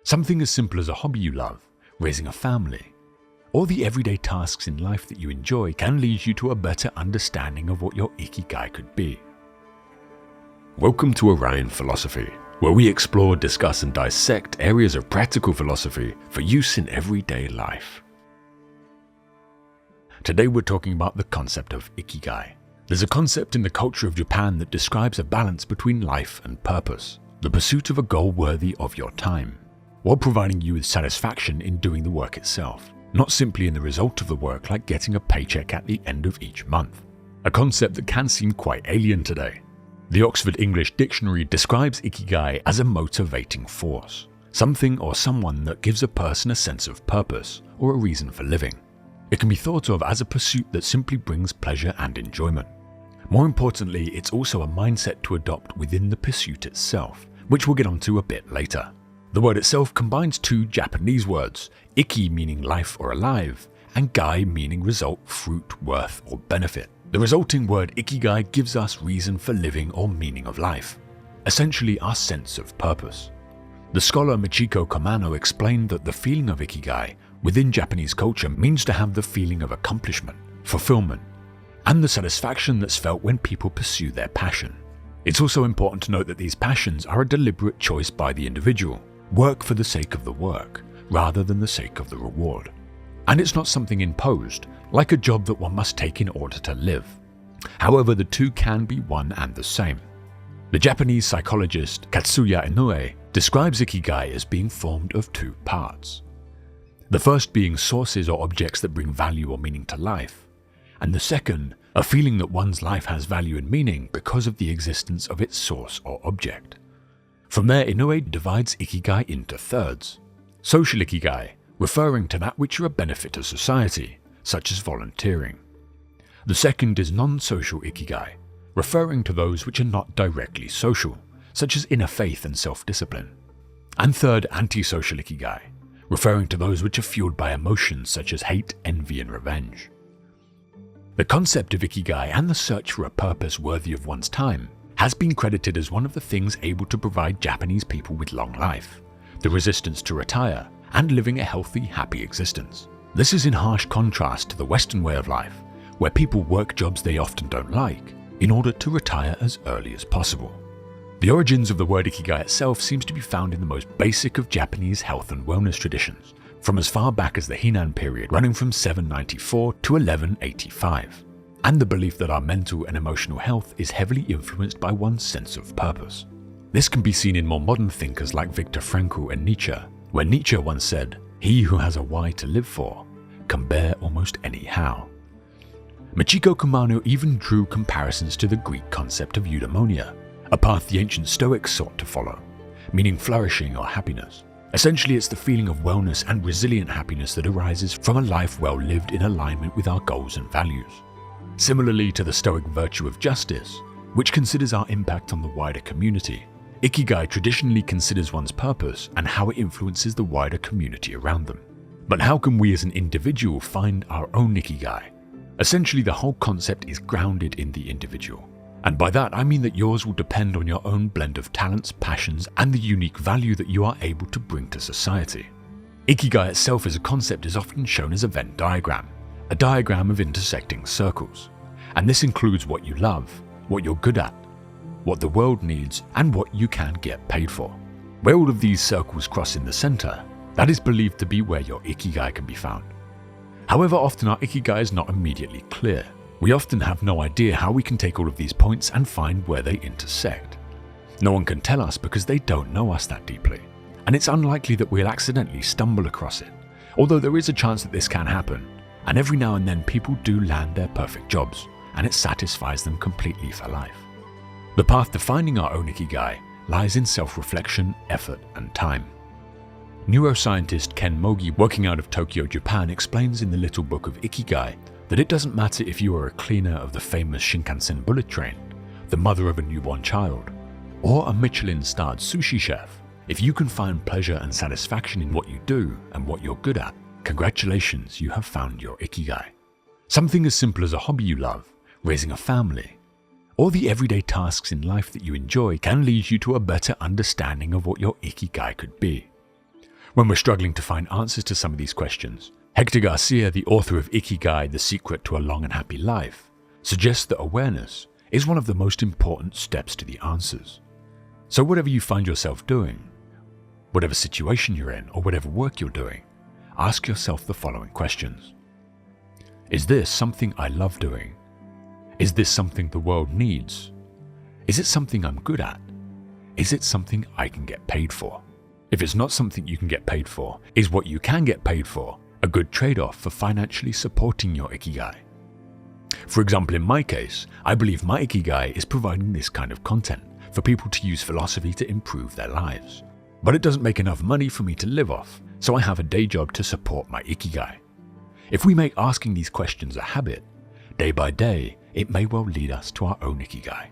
Something as simple as a hobby you love, raising a family, or the everyday tasks in life that you enjoy can lead you to a better understanding of what your Ikigai could be. Welcome to Orion Philosophy, where we explore, discuss and dissect areas of practical philosophy for use in everyday life. Today we're talking about the concept of Ikigai. There's a concept in the culture of Japan that describes a balance between life and purpose, the pursuit of a goal worthy of your time, while providing you with satisfaction in doing the work itself, not simply in the result of the work like getting a paycheck at the end of each month. A concept that can seem quite alien today. The Oxford English Dictionary describes Ikigai as a motivating force, something or someone that gives a person a sense of purpose or a reason for living. It can be thought of as a pursuit that simply brings pleasure and enjoyment. More importantly, it's also a mindset to adopt within the pursuit itself, which we'll get onto a bit later. The word itself combines two Japanese words, iki meaning life or alive, and gai meaning result, fruit, worth, or benefit. The resulting word Ikigai gives us reason for living or meaning of life, essentially our sense of purpose. The scholar Michiko Komano explained that the feeling of Ikigai within Japanese culture means to have the feeling of accomplishment, fulfillment, and the satisfaction that's felt when people pursue their passion. It's also important to note that these passions are a deliberate choice by the individual, work for the sake of the work, rather than the sake of the reward. And it's not something imposed, like a job that one must take in order to live. However, the two can be one and the same. The Japanese psychologist Katsuya Inoue describes Ikigai as being formed of two parts. The first being sources or objects that bring value or meaning to life, and the second, a feeling that one's life has value and meaning because of the existence of its source or object. From there, Inoue divides Ikigai into thirds. Social Ikigai, referring to that which are a benefit to society, such as volunteering. The second is non-social Ikigai, referring to those which are not directly social, such as inner faith and self-discipline. And third, anti-social Ikigai, referring to those which are fueled by emotions such as hate, envy, and revenge. The concept of Ikigai and the search for a purpose worthy of one's time has been credited as one of the things able to provide Japanese people with long life, the resistance to retire, and living a healthy, happy existence. This is in harsh contrast to the Western way of life, where people work jobs they often don't like in order to retire as early as possible. The origins of the word Ikigai itself seems to be found in the most basic of Japanese health and wellness traditions, from as far back as the Heian period running from 794 to 1185, and the belief that our mental and emotional health is heavily influenced by one's sense of purpose. This can be seen in more modern thinkers like Viktor Frankl and Nietzsche, where Nietzsche once said, "He who has a why to live for can bear almost any how." Michiko Komano even drew comparisons to the Greek concept of eudaimonia, a path the ancient Stoics sought to follow, meaning flourishing or happiness. Essentially, it's the feeling of wellness and resilient happiness that arises from a life well lived in alignment with our goals and values. Similarly to the Stoic virtue of justice, which considers our impact on the wider community, Ikigai traditionally considers one's purpose and how it influences the wider community around them. But how can we as an individual find our own Ikigai? Essentially, the whole concept is grounded in the individual. And by that, I mean that yours will depend on your own blend of talents, passions, and the unique value that you are able to bring to society. Ikigai itself as a concept is often shown as a Venn diagram, a diagram of intersecting circles. And this includes what you love, what you're good at, what the world needs, and what you can get paid for. Where all of these circles cross in the center, that is believed to be where your Ikigai can be found. However, often our Ikigai is not immediately clear. We often have no idea how we can take all of these points and find where they intersect. No one can tell us because they don't know us that deeply, and it's unlikely that we'll accidentally stumble across it, although there is a chance that this can happen, and every now and then people do land their perfect jobs, and it satisfies them completely for life. The path to finding our own Ikigai lies in self-reflection, effort, and time. Neuroscientist Ken Mogi, working out of Tokyo, Japan, explains in the little book of Ikigai that it doesn't matter if you are a cleaner of the famous Shinkansen bullet train, the mother of a newborn child, or a Michelin-starred sushi chef. If you can find pleasure and satisfaction in what you do and what you're good at, congratulations, you have found your Ikigai. Something as simple as a hobby you love, raising a family, or the everyday tasks in life that you enjoy can lead you to a better understanding of what your Ikigai could be. When we're struggling to find answers to some of these questions, Hector Garcia, the author of Ikigai, The Secret to a Long and Happy Life, suggests that awareness is one of the most important steps to the answers. So whatever you find yourself doing, whatever situation you're in, or whatever work you're doing, ask yourself the following questions. Is this something I love doing? Is this something the world needs? Is it something I'm good at? Is it something I can get paid for? If it's not something you can get paid for, is what you can get paid for a good trade-off for financially supporting your Ikigai? For example, in my case, I believe my Ikigai is providing this kind of content for people to use philosophy to improve their lives. But it doesn't make enough money for me to live off, so I have a day job to support my Ikigai. If we make asking these questions a habit, day by day, it may well lead us to our own Ikigai.